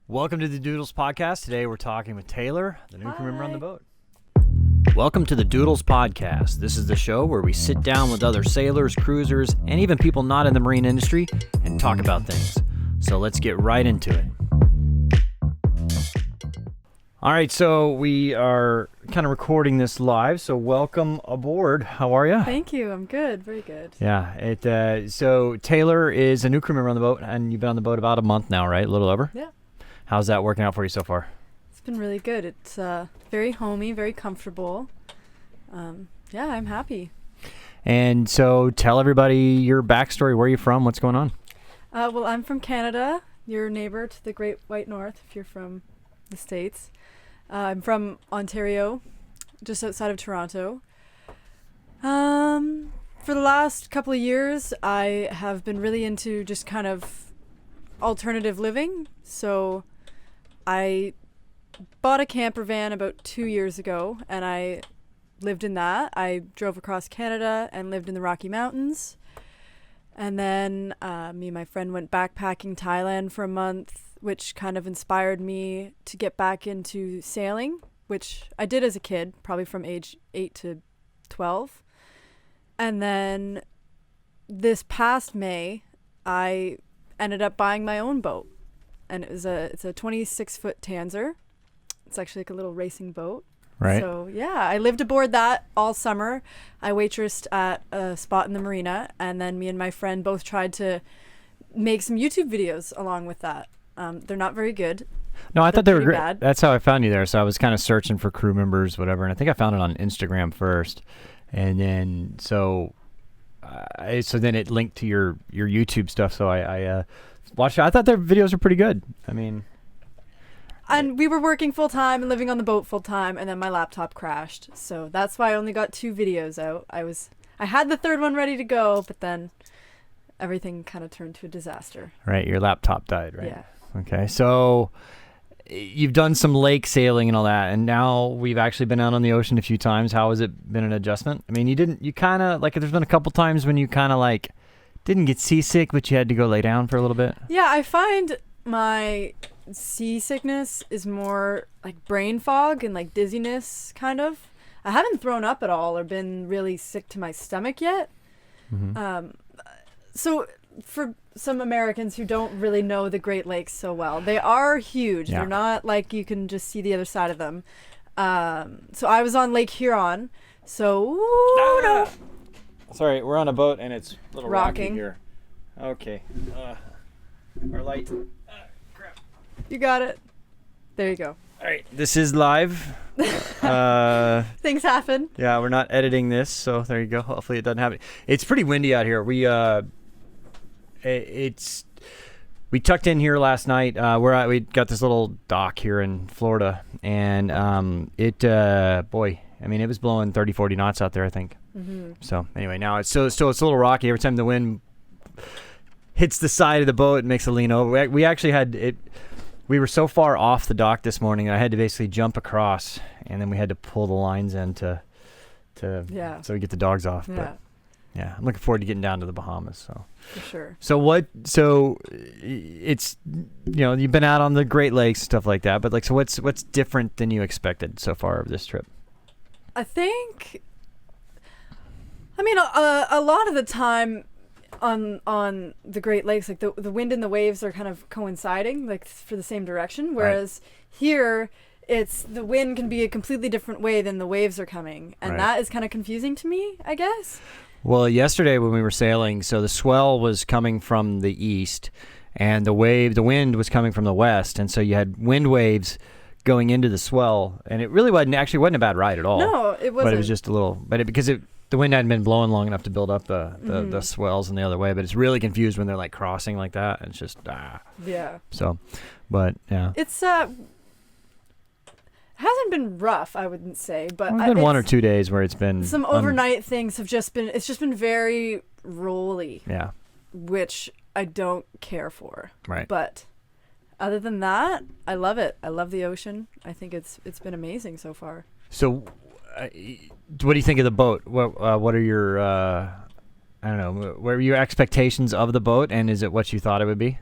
Welcome to the Doodles podcast. Today we're talking with Taylor, the new crew member on the Hi. boat. Welcome to the Doodles podcast. This is the show where we sit down with other sailors, cruisers, and even people not in the marine industry and talk about things. So let's get right into it. All right, so we are kind of recording this live, so welcome aboard. How are you? Thank you. I'm good. Very good. Yeah. So Taylor is a new crew member on the boat, and you've been on the boat about a month now, right? A little over? Yeah. How's that working out for you so far? It's been really good. It's very homey, very comfortable. Yeah, I'm happy. And so tell everybody your backstory. Where are you from? What's going on? Well, I'm from Canada, your neighbor to the Great White North, if you're from the States. I'm from Ontario, just outside of Toronto. For the last couple of years, I have been really into just kind of alternative living. So I bought a camper van about 2 years ago, and I lived in that. I drove across Canada and lived in the Rocky Mountains. And then me and my friend went backpacking Thailand for a month, which kind of inspired me to get back into sailing, which I did as a kid, probably from age 8 to 12. And then this past May, I ended up buying my own boat. And it's a 26-foot Tanzer. It's actually like a little racing boat. Right. So, yeah, I lived aboard that all summer. I waitressed at a spot in the marina, and then me and my friend both tried to make some YouTube videos along with that. They're not very good. No, I thought they were pretty great. bad. That's how I found you there. So I was kind of searching for crew members, whatever, and I think I found it on Instagram first. And then so then it linked to your YouTube stuff. So I watched it. I thought their videos were pretty good. I mean, And we were working full time and living on the boat full time, and then my laptop crashed. So that's why I only got 2 videos out. I had the third one ready to go, but then everything kind of turned to a disaster. right, your laptop died, right? Yeah. Okay, so you've done some lake sailing and all that, and now we've actually been out on the ocean a few times. How has it been an adjustment? I mean, you kind of, like, there's been a couple times when you kind of, like, didn't get seasick, but you had to go lay down for a little bit. Yeah, I find my seasickness is more like brain fog and like dizziness, kind of. I haven't thrown up at all or been really sick to my stomach yet. Mm-hmm. So for some Americans who don't really know the Great Lakes so well, they are huge. Yeah. They're not like you can just see the other side of them. So I was on Lake Huron. So no. Sorry, we're on a boat and it's a little rocky Rocking. here. Okay. Our light. Crap. You got it. There you go. All right, this is live. Things happen. Yeah, we're not editing this, so there you go. Hopefully it doesn't happen. It's pretty windy out here. We tucked in here last night. We got this little dock here in Florida, and it was blowing 30, 40 knots out there, I think. Mm-hmm. So anyway, now it's a little rocky. Every time the wind hits the side of the boat, it makes it lean over. We actually had it. We were so far off the dock this morning, I had to basically jump across, and then we had to pull the lines in so we get the dogs off. Yeah, But yeah, I'm looking forward to getting down to the Bahamas. So for sure. So it's, you've been out on the Great Lakes, stuff like that, but so what's different than you expected so far of this trip? I mean, a lot of the time on the Great Lakes, like the wind and the waves are kind of coinciding, like for the same direction. Whereas here, it's the wind can be a completely different way than the waves are coming, and that is kind of confusing to me, I guess. Well, yesterday when we were sailing, so the swell was coming from the east, and the wind was coming from the west, and so you had wind waves going into the swell, and it really wasn't a bad ride at all. No, it wasn't. But it was just a little, because the wind hadn't been blowing long enough to build up the swells in the other way. But it's really confused when they're like crossing like that. And it's just Yeah. So, but yeah, it's hasn't been rough, I wouldn't say, but there's been 1 or 2 days where it's been some overnight things have just been very rolly. Yeah. Which I don't care for. Right. But other than that, I love it. I love the ocean. I think it's been amazing so far. So, what do you think of the boat? What are your what are your expectations of the boat, and is it what you thought it would be?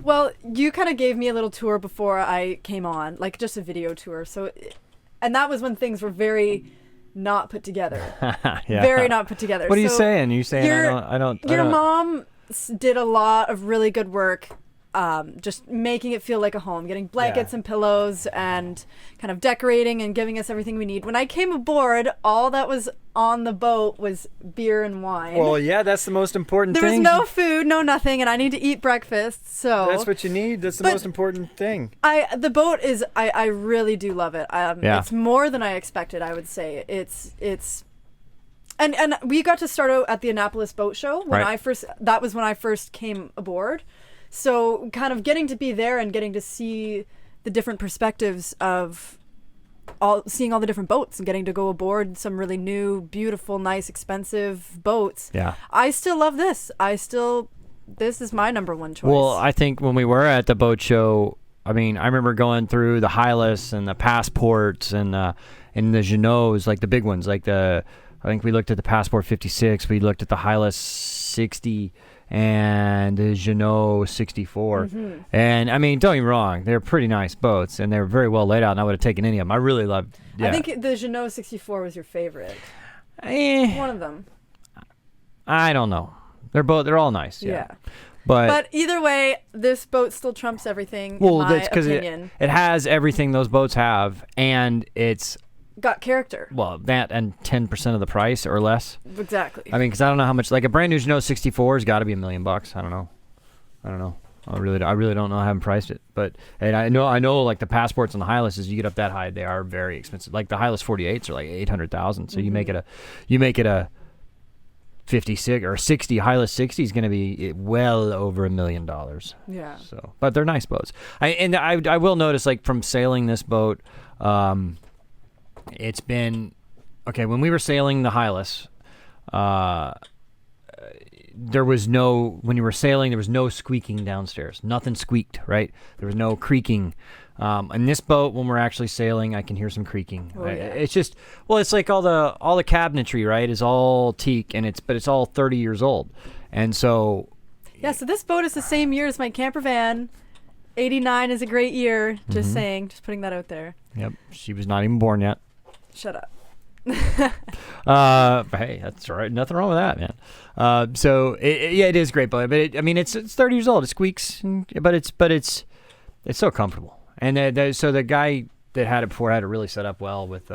Well, you kind of gave me a little tour before I came on, like just a video tour. So, and that was when things were very not put together. Yeah. Very not put together. What are you So saying? You saying I don't. Your mom did a lot of really good work, just making it feel like a home, getting blankets and pillows and kind of decorating and giving us everything we need. When I came aboard, all that was on the boat was beer and wine. Well, yeah, that's the most important there thing. was no food, no nothing, and I need to eat breakfast. So that's what you need. That's the most important thing. The boat is. I really do love it. Yeah. It's more than I expected. I would say it's. And we got to start out at the Annapolis Boat Show when that was when I first came aboard. So kind of getting to be there and getting to see the different perspectives of seeing all the different boats and getting to go aboard some really new, beautiful, nice, expensive boats. Yeah. I still love this. This is my number one choice. Well, I think when we were at the boat show, I mean, I remember going through the Hylas and the Passports and the Genots, like the big ones, like I think we looked at the Passport 56, we looked at the Hylas 60 and the Genot 64. Mm-hmm. And I mean, don't get me wrong, they're pretty nice boats and they're very well laid out, and I would have taken any of them. I really loved. Yeah. I think the Genot 64 was your favorite. One of them. I don't know. They're all nice. Yeah. But either way, this boat still trumps everything. Well, in my that's because opinion. it has everything those boats have, and it's got character. Well, that and 10% of the price or less. Exactly. I mean, because I don't know how much. Like a brand new Genot 64 has got to be $1 million. I don't know. I really don't know. I haven't priced it, but and I know like the Passports and the Hylases, you get up that high, they are very expensive. Like the Hylas 48s are like $800,000. So you make it a 56 or 60 Hylas 60 is going to be well over $1 million. Yeah. So, but they're nice boats. I will notice, like from sailing this boat, it's been okay. When we were sailing the Hylas, when you were sailing, there was no squeaking downstairs. Nothing squeaked, right? There was no creaking. In this boat, when we're actually sailing, I can hear some creaking. Oh, yeah. It's just, well, it's like all the cabinetry, right, is all teak, but it's all 30 years old, and so. Yeah, so this boat is the same year as my camper van. 89 is a great year. Just saying, just putting that out there. Yep, she was not even born yet. Shut up. But hey, that's all right. Nothing wrong with that, man. So it is a great boat, but it's 30 years old. It squeaks, but it's so comfortable. And so the guy that had it before had it really set up well with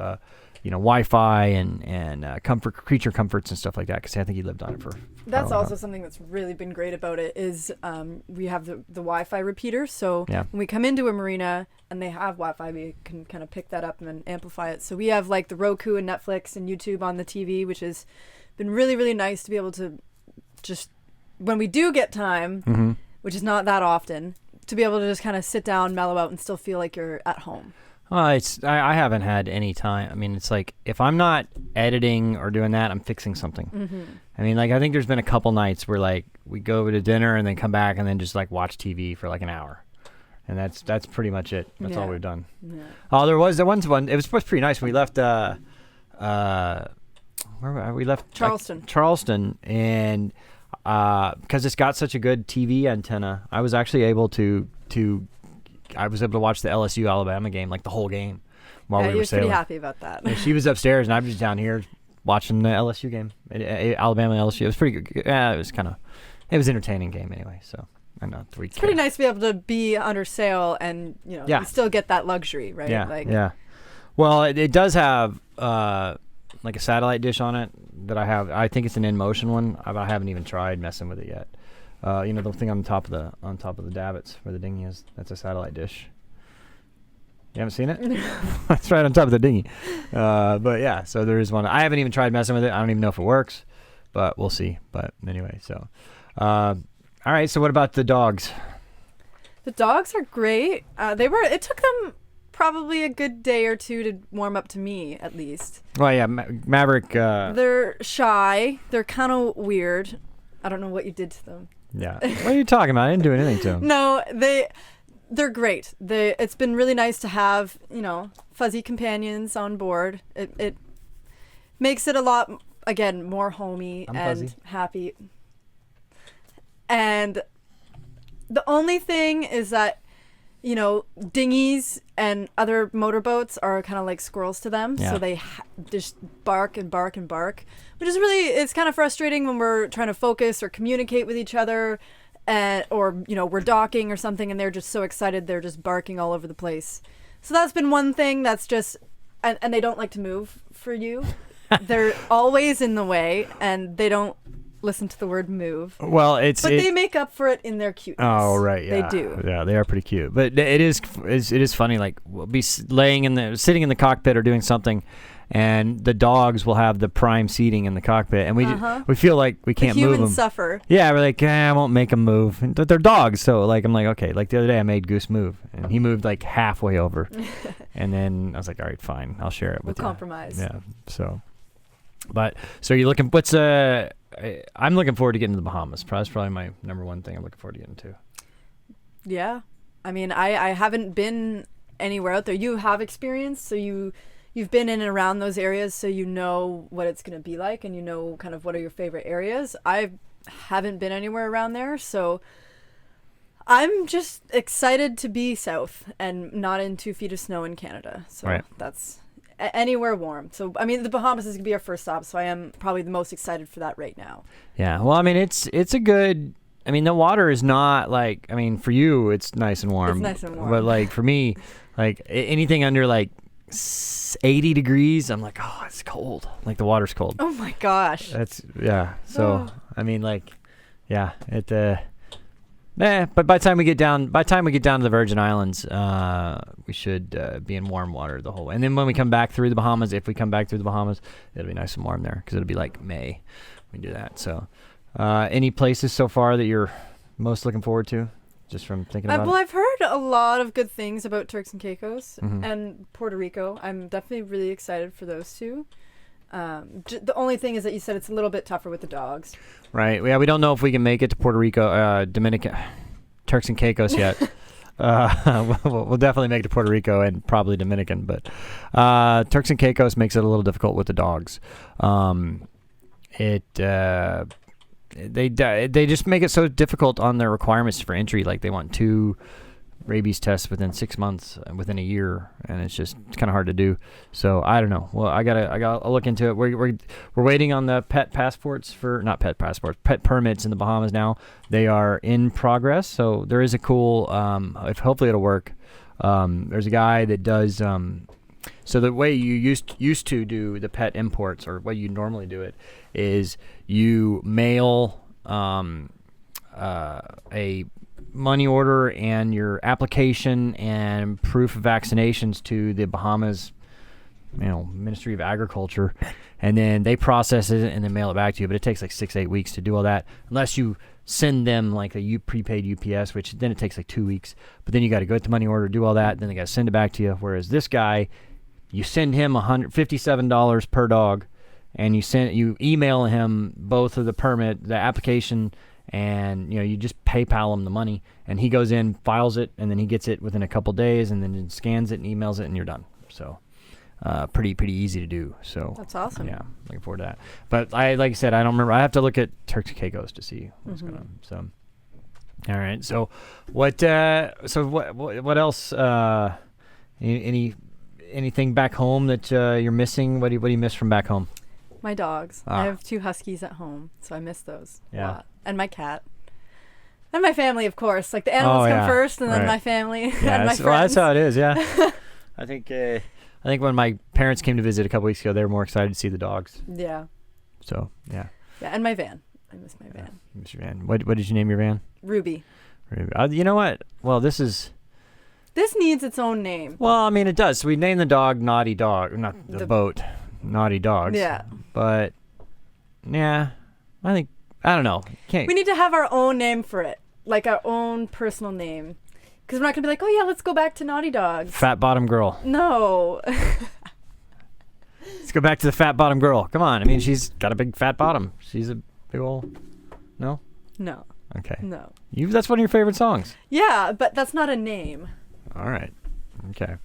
Wi-Fi and creature comforts and stuff like that. Because I think he lived on it for. That's also something that's really been great about it is we have the Wi-Fi repeater. So when we come into a marina and they have Wi-Fi, we can kind of pick that up and amplify it. So we have like the Roku and Netflix and YouTube on the TV, which has been really, really nice to be able to just, when we do get time, which is not that often, to be able to just kind of sit down, mellow out, and still feel like you're at home. I haven't had any time. I mean, it's like if I'm not editing or doing that, I'm fixing something. I mean, like I think there's been a couple nights where like we go over to dinner and then come back and then just like watch TV for like an hour, and that's pretty much it. That's all we've done. Yeah. Oh, there was one. It was pretty nice. We left. Where we left Charleston. Charleston, and because it's got such a good TV antenna, I was actually able to watch the LSU Alabama game, like the whole game, while we were sailing. Pretty happy about that. And she was upstairs, and I was just down here watching the LSU game, Alabama LSU. It was pretty good. Yeah, it was an entertaining game anyway. So I'm not. It's pretty nice to be able to be under sail, and you still get that luxury, right? Yeah. Well, it does have like a satellite dish on it that I have. I think it's an InMotion one. I haven't even tried messing with it yet. The thing on top of the davits where the dinghy is. That's a satellite dish. You haven't seen it? That's right on top of the dinghy. But yeah, so there is one. I haven't even tried messing with it. I don't even know if it works, but we'll see. But anyway, so all right. So what about the dogs? The dogs are great. It took them probably a good day or two to warm up to me, at least. Well, yeah, Maverick. They're shy. They're kind of weird. I don't know what you did to them. Yeah. What are you talking about? I didn't do anything to them. No, they're great. It's been really nice to have, fuzzy companions on board. It makes it a lot, again, more homey and fuzzy. Happy. And The only thing is that, dinghies and other motorboats are kind of like squirrels to them. Yeah. So they just bark and bark and bark, which is really, it's kind of frustrating when we're trying to focus or communicate with each other, or, we're docking or something and they're just so excited. They're just barking all over the place. So that's been one thing that's just, and they don't like to move for you. They're always in the way and they don't listen to the word move. Well, but they make up for it in their cuteness. Oh, right, yeah. They do. Yeah, they are pretty cute. But it is funny. Like, we'll be sitting in the cockpit or doing something, and the dogs will have the prime seating in the cockpit, and we feel like we can't move them. Humans suffer. Yeah, we're like, I won't make them move. And they're dogs, so like I'm like, okay. Like the other day, I made Goose move, and he moved like halfway over, and then I was like, all right, fine, I'll share it with you. We'll compromise. Yeah. So, so you're looking. I'm looking forward to getting to the Bahamas. That's probably my number one thing I'm looking forward to getting to. Yeah. I mean, I haven't been anywhere out there. You have experience, so you've been in and around those areas, so you know what it's going to be like, and you know kind of what are your favorite areas. I haven't been anywhere around there, so I'm just excited to be south and not in 2 feet of snow in Canada. So right. That's anywhere warm. So, I mean, the Bahamas is going to be our first stop, so I am probably the most excited for that right now. Yeah. Well, I mean, it's a good... I mean, the water is not like... I mean, for you, it's nice and warm. It's nice and warm. But, like, for me, like, anything under, like, 80 degrees, I'm like, oh, it's cold. Like, the water's cold. Oh, my gosh. Yeah. So, I mean, like, yeah, but by the time we get down to the Virgin Islands, we should be in warm water the whole way. And then when we come back through the Bahamas, if we come back through the Bahamas, it'll be nice and warm there because it'll be like May when we do that. So, any places so far that you're most looking forward to, just from thinking about it? Well, I've heard a lot of good things about Turks and Caicos Mm-hmm. and Puerto Rico. I'm definitely really excited for those two. The only thing is that you said it's a little bit tougher with the dogs. Right. Yeah, we don't know if we can make it to Puerto Rico, Turks and Caicos yet. We'll definitely make it to Puerto Rico and probably Dominican, but Turks and Caicos makes it a little difficult with the dogs. They just make it so difficult on their requirements for entry. Like they want 2 rabies tests within 6 months, within a year, and it's kind of hard to do. So I don't know. Well, I gotta look into it. We're waiting on the pet permits in the Bahamas now. They are in progress, so there is a cool. Hopefully it'll work. There's a guy that does. So the way you used to do the pet imports, or what you normally do it, is you mail a money order and your application and proof of vaccinations to the Bahamas, Ministry of Agriculture, and then they process it and then mail it back to you. But it takes like 6-8 weeks to do all that, unless you send them like a prepaid UPS, which then it takes like 2 weeks. But then you got to go to the money order, do all that, then they got to send it back to you. Whereas this guy, you send him $157 per dog, and you email him both of the permit, the application, and you just PayPal him the money, and he goes in, files it, and then he gets it within a couple days, and then scans it and emails it, and you're done. So pretty easy to do. So that's awesome. Yeah, looking forward to that. But like I said, I don't remember. I have to look at Turks and Caicos to see what's going on. So all right. So what else? Anything back home that you're missing? What do you miss from back home? My dogs. I have 2 huskies at home, so I miss those a lot. And my cat. And my family, of course. Like the animals come first, and then my family and my friends. Well, that's how it is, yeah. I think when my parents came to visit a couple weeks ago, they were more excited to see the dogs. Yeah. So, yeah. Yeah, and my van. I miss my van. You miss your van. What did you name your van? Ruby. You know what? Well, this needs its own name. Well, I mean, it does. So we named the dog Naughty Dog, not the boat. Naughty Dogs. Yeah. But, yeah, I don't know. We need to have our own name for it, like our own personal name. Because we're not going to be like, oh, yeah, let's go back to Naughty Dogs. Fat Bottom Girl. No. Let's go back to the Fat Bottom Girl. Come on. I mean, she's got a big fat bottom. She's a big old... No? No. Okay. No. That's one of your favorite songs. Yeah, but that's not a name. All right. Okay.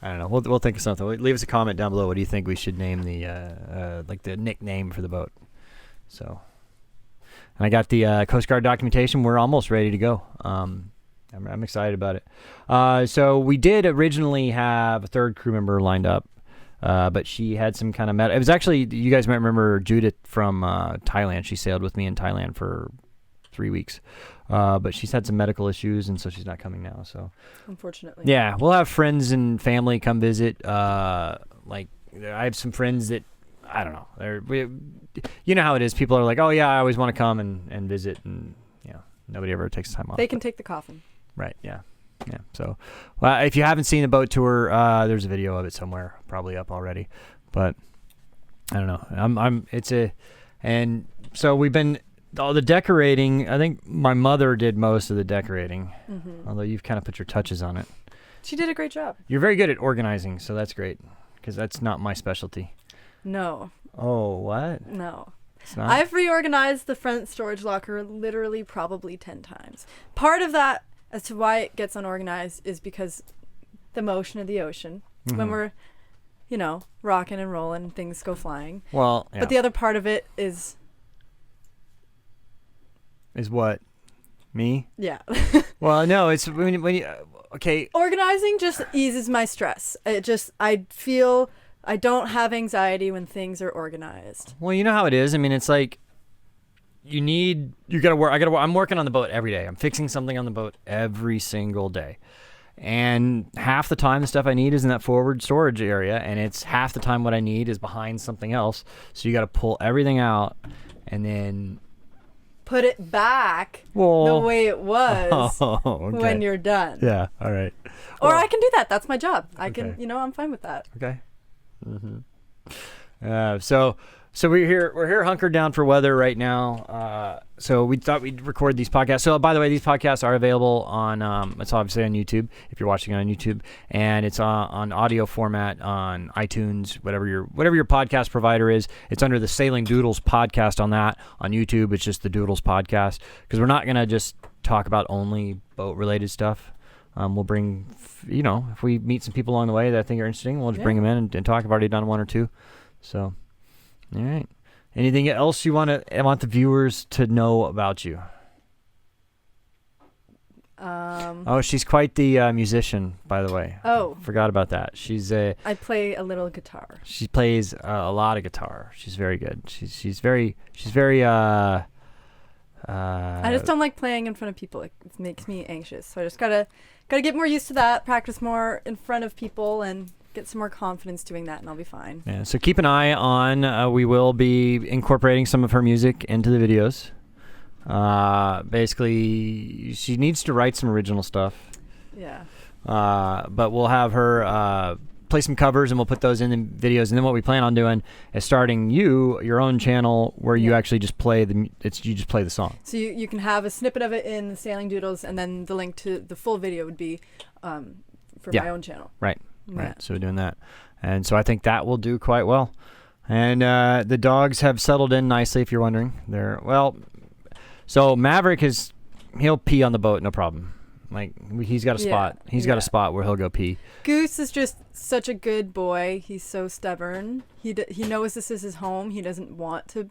I don't know. We'll think of something. Leave us a comment down below. What do you think we should name the the nickname for the boat? So, And I got the Coast Guard documentation. We're almost ready to go. I'm excited about it. So we did originally have a third crew member lined up, but she had some kind of it was actually, you guys might remember Judith from Thailand. She sailed with me in Thailand for 3 weeks, but she's had some medical issues, and so she's not coming now. So unfortunately, yeah, we'll have friends and family come visit. Like I have some friends that I don't know. You know how it is. People are like, oh yeah, I always want to come and visit, and nobody ever takes time off. They can take the coffin. Right. Yeah. Yeah. So, if you haven't seen the boat tour, there's a video of it somewhere, probably up already. But I don't know. And so we've been all the decorating. I think my mother did most of the decorating, although you've kind of put your touches on it. She did a great job. You're very good at organizing, so that's great, because that's not my specialty. No. Oh, what? No. It's not? I've reorganized the front storage locker literally probably 10 times. Part of that, as to why it gets unorganized, is because the motion of the ocean. When we're, rocking and rolling, things go flying. Well, yeah. But the other part of it is... Is what? Me? Yeah. Well, no, it's when you okay. Organizing just eases my stress. I feel I don't have anxiety when things are organized. Well, you know how it is. I mean, it's like you gotta work. I'm working on the boat every day. I'm fixing something on the boat every single day. And half the time the stuff I need is in that forward storage area, and it's half the time what I need is behind something else. So you got to pull everything out and then put it back the way it was when you're done. Yeah, all right. Or I can do that. That's my job. I can, I'm fine with that. Okay. So we're here hunkered down for weather right now. So we thought we'd record these podcasts. So by the way, these podcasts are available on it's obviously on YouTube if you're watching on YouTube, and it's on audio format on iTunes, whatever your podcast provider is. It's under the Sailing Doodles podcast on YouTube. It's just the Doodles podcast, because we're not gonna just talk about only boat related stuff. We'll bring, if we meet some people along the way that I think are interesting, we'll just bring them in and talk. I've already done one or two. So, all right. Anything else you want the viewers to know about you? She's quite the musician, by the way. Oh. Forgot about that. I play a little guitar. She plays a lot of guitar. She's very good. She's very I just don't like playing in front of people. It makes me anxious. So I just gotta get more used to that, practice more in front of people, and get some more confidence doing that, and I'll be fine. Yeah, so keep an eye on, we will be incorporating some of her music into the videos. Basically, she needs to write some original stuff. Yeah. But we'll have her play some covers, and we'll put those in the videos. And then what we plan on doing is starting your own channel where you actually just play you just play the song. So you can have a snippet of it in the Sailing Doodles, and then the link to the full video would be for my own channel. Right. Right. So we're doing that. And so I think that will do quite well. And the dogs have settled in nicely, if you're wondering. So Maverick he'll pee on the boat, no problem. Like, he's got a spot. He's got a spot where he'll go pee. Goose is just such a good boy. He's so stubborn. He knows this is his home. He doesn't want to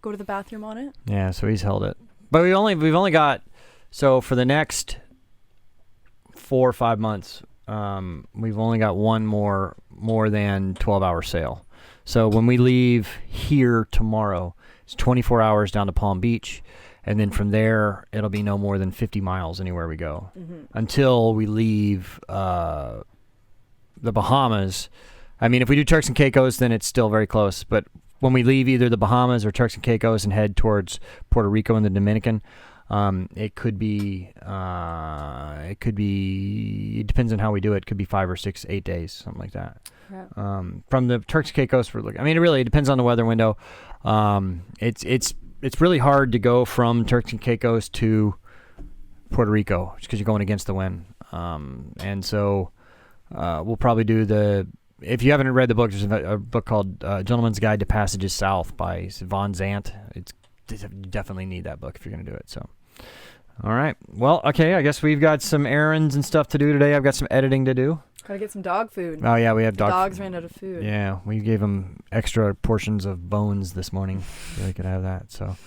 go to the bathroom on it. Yeah, so he's held it. But we've only got, so for the next 4 or 5 months, we've only got one more than 12-hour sail. So when we leave here tomorrow, it's 24 hours down to Palm Beach. And then from there, it'll be no more than 50 miles anywhere we go until we leave the Bahamas. I mean, if we do Turks and Caicos, then it's still very close. But when we leave either the Bahamas or Turks and Caicos and head towards Puerto Rico and the Dominican, it could be, it depends on how we do it. It could be 5 or 6, 8 days, something like that. Yeah. From the Turks and Caicos, it really depends on the weather window. It's really hard to go from Turks and Caicos to Puerto Rico just because you're going against the wind. And so we'll probably do if you haven't read the book, there's a book called Gentleman's Guide to Passages South by Von Zandt. You definitely need that book if you're going to do it. So, all right. Well, okay, I guess we've got some errands and stuff to do today. I've got some editing to do. Gotta get some dog food. Oh yeah, we have Dogs ran out of food. Yeah, we gave them extra portions of bones this morning. So they could have that. So,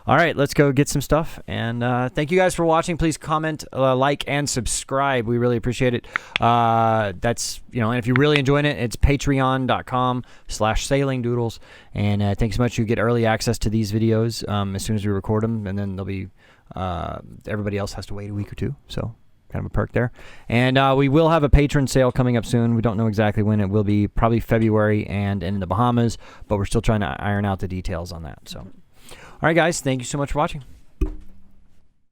all right, let's go get some stuff. And thank you guys for watching. Please comment, like, and subscribe. We really appreciate it. That's and if you're really enjoying it, it's patreon.com/Sailing Doodles. And thanks so much. You get early access to these videos as soon as we record them, and then they'll be everybody else has to wait a week or two. So. Kind of a perk there. And we will have a patron sale coming up soon. We don't know exactly when. It will be probably February and in the Bahamas, but we're still trying to iron out the details on that. So, all right, guys, thank you so much for watching.